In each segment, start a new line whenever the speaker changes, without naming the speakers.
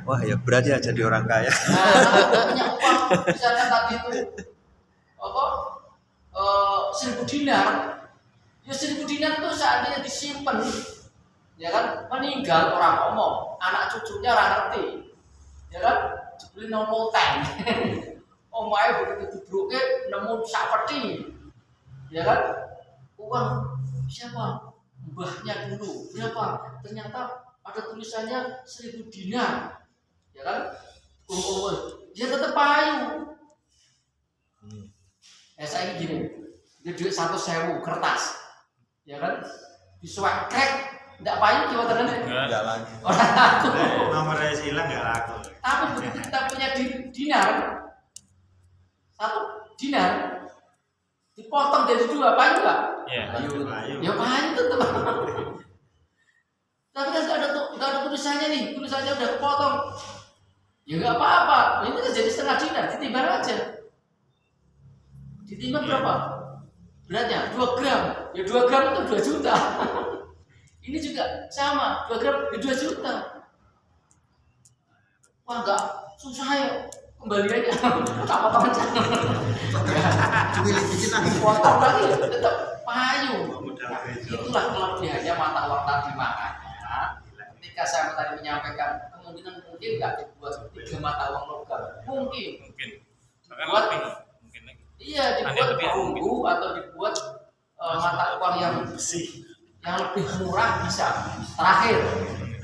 Wah ya berat ya jadi orang kaya.
Nah, kalau nggak punya uang, misalkan tadi itu apa 1.000 dinar, ya 1.000 dinar itu seandainya disimpan, ya kan meninggal orang ngomong, anak cucunya orang ngerti, ya kan dibeli nomor tank, omae begitu dibruknya nemu sak peti, ya kan uang siapa mbahnya dulu berapa, ternyata ada tulisannya 1.000 dinar, ya kan dia tetap payu. Saya gini, dia duit 1.000 kertas, ya kan disuap krek, tidak payu gimana tadi?
Enggak lagi.
Orang laku.
Nomornya hilang nggak laku.
Tapi begitu kita punya dinar, 1 dinar dipotong jadi 2, payu nggak?
Iya.
Ya payu tetap. Tapi kan nggak ada tulisannya nih, tulisannya udah kepotong. Ya nggak apa-apa, ini kan jadi setengah dinar, ditimbang aja. Ditimbang berapa? Beratnya 2 gram. Ya 2 gram itu 2 juta. Ini juga sama, 2 gram ya 2 juta. Wah enggak susah ya. Kembali aja. Tak potong aja.
Cumili dikit lagi.
Potong lagi tetap payu.
Modal
Nah,
gereja.
itulah kelebihannya mata uang tadi, makanya ketika saya tadi menyampaikan kemungkinan mungkin nggak dibuat 3 mata uang logam. Mungkin.
Bahkan
Buat
lebih mungkin lagi.
Iya,
Ada
dibuat
lebih
perunggu atau dibuat mata uang yang
Besi.
lebih murah bisa. Terakhir,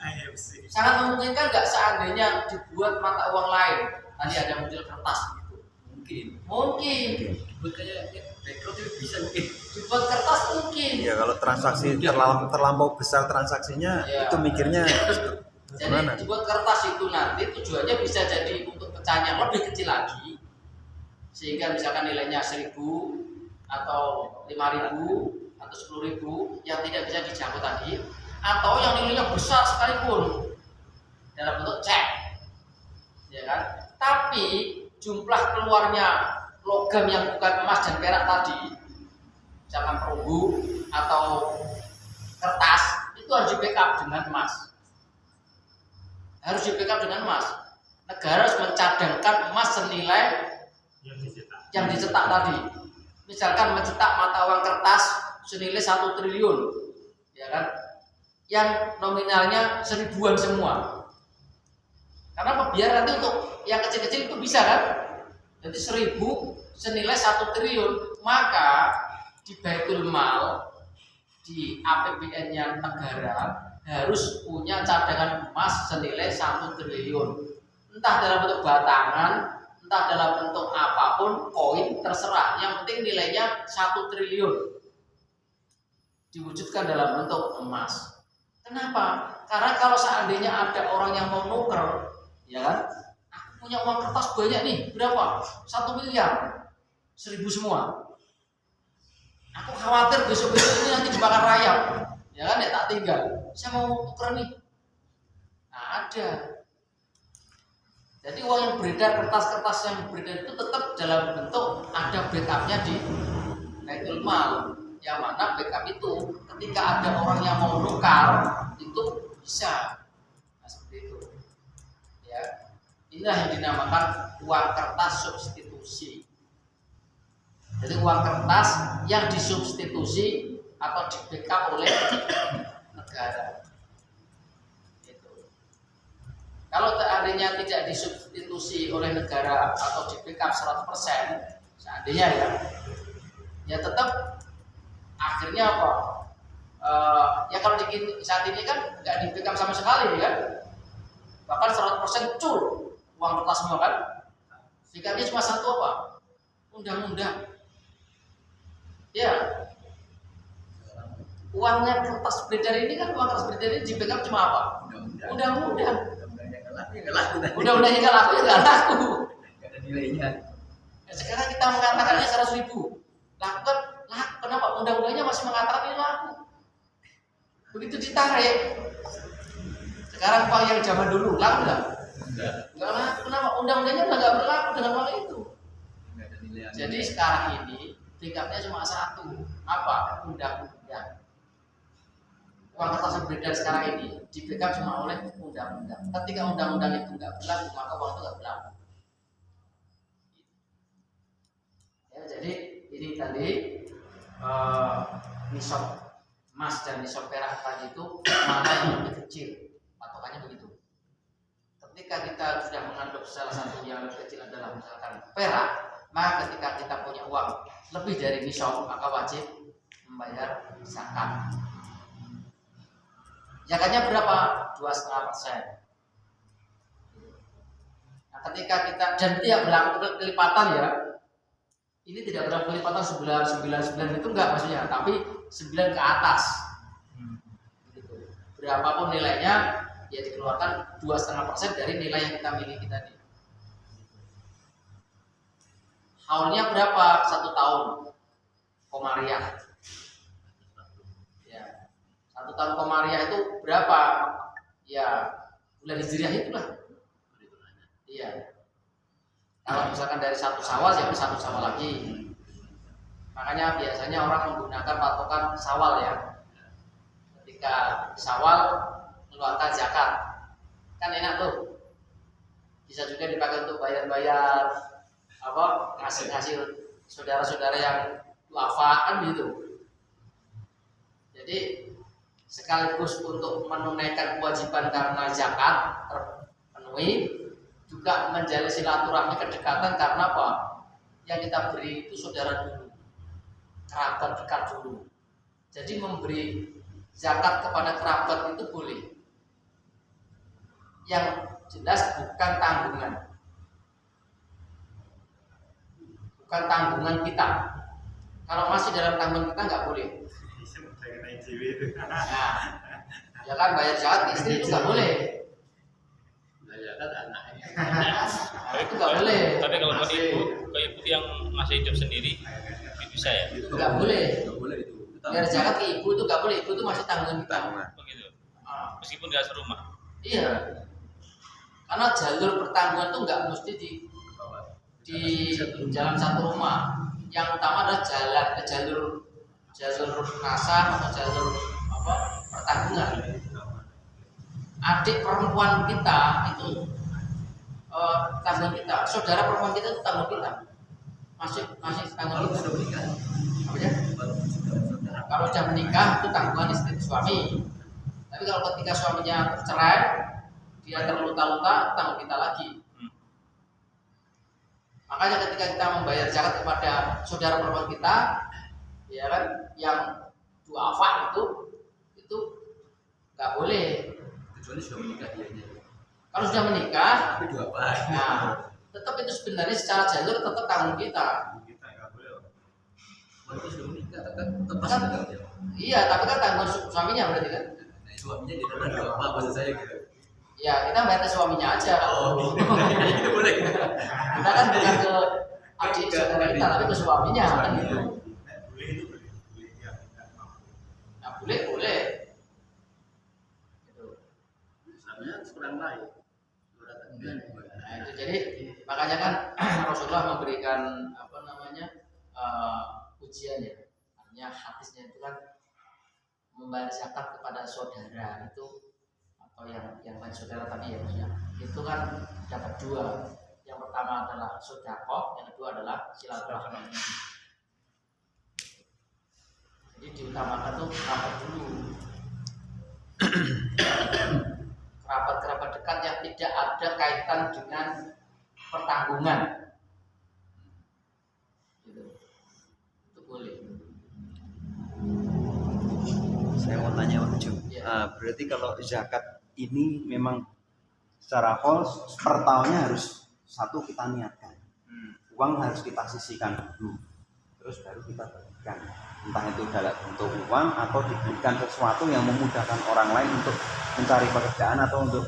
Ayo besi.
sangat memungkinkan nggak seandainya dibuat mata uang lain? Tadi ada model kertas gitu. Mungkin.
Buat kayak background itu bisa mungkin.
Dibuat kertas mungkin.
Ya kalau transaksi terlampau besar transaksinya
Ya.
itu mikirnya
Jadi
gimana?
dibuat kertas itu nanti tujuannya bisa jadi untuk pecahan yang lebih kecil lagi, sehingga misalkan nilainya 1.000 atau 5.000 atau 10.000 yang tidak bisa dijangkau tadi, atau yang nilainya besar sekalipun dalam bentuk cek, ya kan? Tapi jumlah keluarnya logam yang bukan emas dan perak tadi, misalkan perunggu atau kertas, itu harus di backup dengan emas. Harus di backup dengan emas. Negara harus mencadangkan emas senilai yang dicetak tadi. Misalkan mencetak mata uang kertas senilai 1 triliun, ya kan? Yang nominalnya 1.000-an semua. Karena apa? Biar nanti untuk yang kecil-kecil itu bisa kan? Jadi 1.000 senilai 1 triliun, maka di Baitul Mal, di APBN-nya negara harus punya cadangan emas senilai 1 triliun. Entah dalam bentuk batangan, entah dalam bentuk apapun, koin terserah. Yang penting nilainya 1 triliun. Diwujudkan dalam bentuk emas. Kenapa? Karena kalau seandainya ada orang yang mau nuker, ya kan? Aku punya uang kertas banyak nih, berapa? 1 miliar, 1.000 semua. Aku khawatir besok-besok ini nanti dibakar rayap, ya kan? Ya tak tinggal. Saya mau tuker nih. Nah, ada. Jadi uang yang beredar, kertas-kertas yang beredar itu tetap dalam bentuk ada backupnya di Baitul Mal. Yang mana backup itu ketika ada orang yang mau nukar itu bisa. Nah, seperti itu. Ya. Inilah yang dinamakan uang kertas substitusi. Jadi uang kertas yang disubstitusi atau di backup oleh negara. Gitu. Kalau seandainya tidak disubstitusi oleh negara atau di backup 100%, seandainya ya tetap akhirnya apa? Ya kalau di saat ini kan nggak di backup sama sekali kan, bahkan 100% cur uang kertas semua kan. Backupnya cuma satu apa? Undang-undang. Ya, uangnya kertas beredar ini kan, uang kertas beredar ini di backup cuma apa? Undang-undang. Undang-undangnya nggak laku ya nggak laku.
Nggak ada nilainya.
Nah, sekarang kita mengatakannya 100.000, laku kan laku. Kenapa? Undang-undangnya masih mengatakan ini laku. Begitu ditarik, sekarang uang yang zaman dulu laku nggak? Nggak laku. Kenapa? Undang-undangnya udah nggak berlaku dengan uang itu.
Nggak ada nilainya.
Jadi sekarang ini backupnya cuma satu, apa? Undang-undang. uang kertas yang beredar sekarang ini dipegang cuma oleh undang-undang. Ketika undang-undang itu nggak berlaku, maka uang itu nggak berlaku. Ya, jadi ini tadi nisab emas dan nisab perak tadi itu mana yang lebih kecil, patokannya begitu. Ketika kita sudah mengadopsi salah satu yang lebih kecil adalah misalkan perak, maka ketika kita punya uang lebih dari nisab maka wajib membayar zakat. Zakatnya berapa? 2,5%. Nah, ketika kita dan tidak berlaku kelipatan ya. Ini tidak berlaku kelipatan 9 itu enggak maksudnya, tapi 9 ke atas. Gitu. Berapapun nilainya ya dikeluarkan 2,5% dari nilai yang kita miliki tadi. Haulnya berapa? 1 tahun. Komariah. Ya. 1 tahun komariah itu berapa? Ya, bulan Hijriah itulah. Iya. Kalau misalkan dari 1 Syawal ya 1 Syawal lagi. Makanya biasanya orang menggunakan patokan Syawal ya. Ketika Syawal mengeluarkan zakat, kan enak tuh. Bisa juga dipakai untuk bayar-bayar ngasih saudara-saudara yang duafa kan gitu. Jadi sekaligus untuk menunaikan kewajiban karena zakat terpenuhi, juga menjalin silaturahmi kedekatan karena apa? Yang kita beri itu saudara dulu, kerabat dekat dulu. Jadi memberi zakat kepada kerabat itu boleh. Yang jelas bukan tanggungan. Bukan tanggungan kita. Kalau masih dalam tanggungan kita nggak boleh. Nah, ya kan bayar zakat istri itu nggak boleh.
Bayar zakat anaknya.
Nah, itu nggak boleh.
Tapi kalau ke ibu yang masih hidup sendiri bisa ya?
Nggak boleh.
Nggak boleh itu.
Bayar zakat ke ibu itu nggak boleh. Ibu itu masih tanggungan kita.
Begitu.
Ah,
Meskipun nggak serumah.
iya. Karena jalur pertanggungan itu nggak mesti di jalan satu rumah. Yang utama adalah jalur nasab atau jalur pertanggungan. Adik perempuan kita itu tanggungan kita, saudara perempuan kita itu tanggungan kita, masih tanggungan kita.
Sudah menikah.
Apa ya? Kalau sudah menikah itu tanggungan istri suami. Tapi kalau ketika suaminya tercerai, dia terluka-luka, tanggung kita lagi. Makanya ketika kita membayar zakat kepada saudara perempuan kita, ya kan, yang duafa itu nggak boleh.
Kecuali sudah menikah dianya.
Kalau sudah menikah,
Tapi dua apa?
nah tetap itu sebenarnya secara jalur tetap tanggung kita.
Kita nggak boleh.
Walaupun sudah menikah, tetap pasti
Kan,
tanggung jawab.
iya, tapi kan tanggung suaminya berarti kan.
Nah, suaminya di dalam dua apa maksud saya gitu.
Ya kita bayar ke suaminya aja.
Oh, itu boleh.
Kita kan bukan ke adik saudara kita, tapi ke suaminya kan gitu.
Boleh itu boleh ya nggak mampu.
Nah boleh. Gitu.
Suaminya kurang lain.
Nah, itu jadi makanya kan Rasulullah memberikan ujian ya. Artinya hadisnya itu kan membayar zakat kepada saudara itu atau yang lain saudara tadi ya maksudnya itu kan dapat 2. Yang pertama adalah sedekah, yang kedua adalah silaturahmi. Jadi diutamakan tuh kerabat dulu. Kerabat-kerabat dekat yang tidak ada kaitan dengan pertanggungan. Gitu. Itu boleh.
Saya mau tanya Pak Ju.
Ya.
Berarti kalau zakat ini memang secara whole per tahunnya harus satu kita niatkan. Uang harus kita sisihkan dulu. Terus baru kita bagikan. Entah itu dalam bentuk uang atau diberikan sesuatu yang memudahkan orang lain untuk mencari pekerjaan atau untuk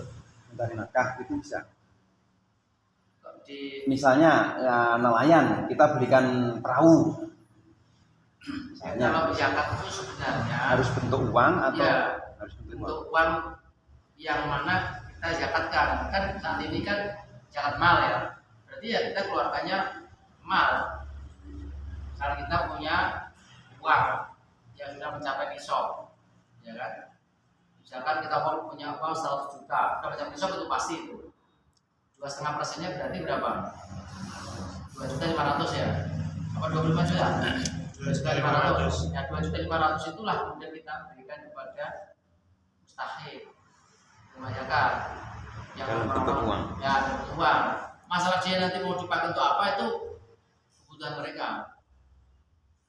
mencari nafkah, itu bisa. Misalnya ya, nelayan, kita berikan perahu. Misalnya
Kalau zakat itu sebenarnya
harus bentuk uang atau
ya,
harus bentuk uang.
bentuk uang yang mana kita zakatkan. Kan saat ini kan zakat mal ya. Berarti ya kita keluarkannya mal. Kalau kita punya uang yang sudah mencapai nisab, ya kan? Misalkan kita mau punya uang 100 juta, kita baca besok itu pasti itu. 2,5%-nya berarti berapa? 2.500.000 ya? Apa 25 juta? 2.500.000. Ya 2.500.000 itulah kemudian kita berikan kepada mustahik, rumah zakat. Yang
Dalam bentuk uang.
Ya, bentuk uang. Masalah dia nanti mau dipakai untuk apa itu kebutuhan mereka.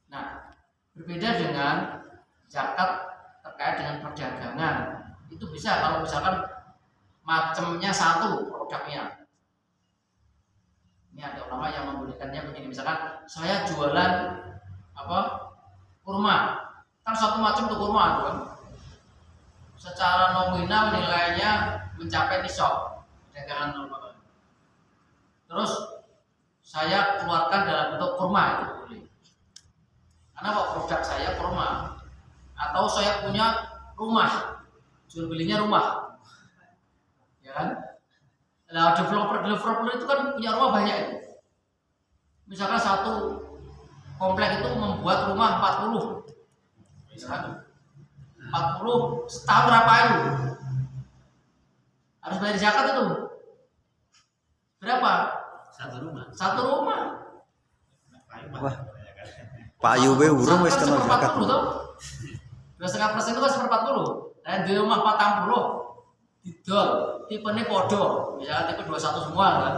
Nah, berbeda dengan zakat terkait dengan perdagangan. Itu bisa kalau misalkan macamnya satu produknya. Ini ada ulama yang membolehkannya begini, misalkan saya jualan apa? Kurma. Kan satu macam tuh kurma tuh kan. Secara nominal nilainya mencapai nisab dagangan normal. Terus saya keluarkan dalam bentuk kurma itu boleh. Karena kok produk saya kurma. Atau saya punya rumah, jual belinya rumah, ya kan? Nah, developer itu kan punya rumah banyak itu. Misalkan satu komplek itu membuat rumah 40, ya kan? 40 setahun berapa itu? Harus bayar zakat itu berapa? Satu rumah.
Wah, Pak Yube urung wis kena zakat.
2,5% itu kan 1/40. Dan di rumah 40 didol, tipenya podo, misalnya tipe 21 semua kan.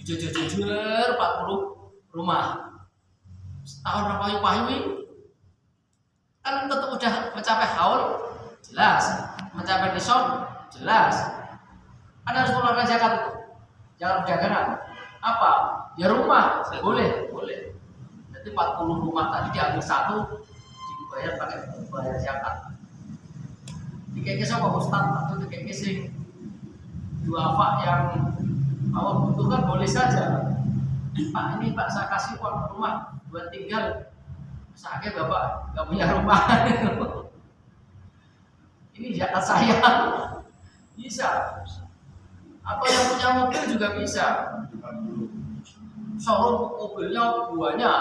Jujur 40 rumah. Setahun berapa payu kan tetap udah mencapai haul, jelas. Mencapai nisab, jelas. Anda harus mengeluarkan zakat itu. Zakat perdagangan. Apa? Ya rumah, boleh. Jadi 40 rumah tadi diambil satu, dibayar pakai bayar zakat. Dikeke sapa Ustaz atau dikeke sing duafa yang awak butuhkan boleh saja. Pak, ini Pak saya kasih uang rumah buat tinggal. Saya Bapak nggak punya rumah. Ini zakat saya. Bisa. Atau yang punya mobil juga bisa. Showroom mobilnya banyak.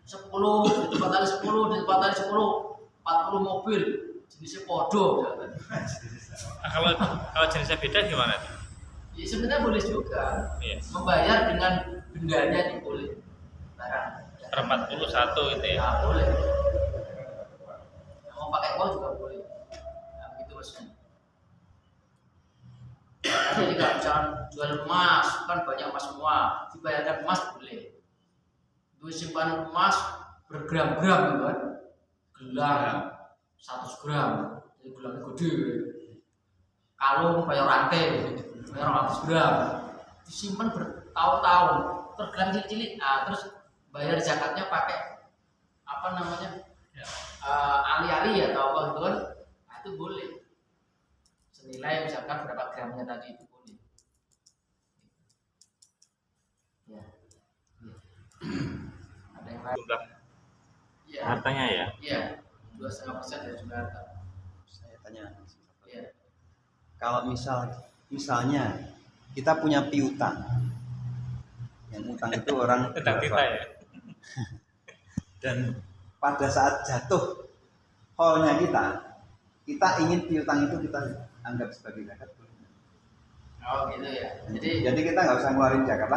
10, di tempat tadi 10, di tempat tadi 10, 40 mobil jenisnya podo.
Nah, kalau jenisnya beda gimana?
Ya, sebenarnya boleh juga.
Iya.
Membayar dengan bendanya di boleh. Barang.
Per 41 itu ya.
Ya, boleh. Mau pakai uang juga boleh. Nah, begitu maksudnya. Jadi kalau misalkan jual emas, kan banyak emas semua, dibayarkan emas boleh. Duit simpanan emas bergram-gram gitu kan, gelang 100 gram, jadi gelangnya gede. Kalung bayar rantai, bayar 100 gram, disimpan bertahun-tahun, tergelang cilik-cilik. Nah, terus bayar zakatnya pakai apa namanya, ali-ali atau apa gitu kan, nah, itu boleh. Senilai misalkan berapa gramnya tadi itu boleh. Ya. Ada yang lain?
Jumlah
Iya.
hartanya ya.
Iya. 2,5% dari jumlah harta.
Saya tanya,
Iya.
kalau misalnya kita punya piutang, yang utang itu orang
Tentang kita ya.
dan pada saat jatuh holnya kita ingin piutang itu kita anggap sebagai zakat.
Oh gitu ya.
Jadi kita nggak usah ngeluarin zakat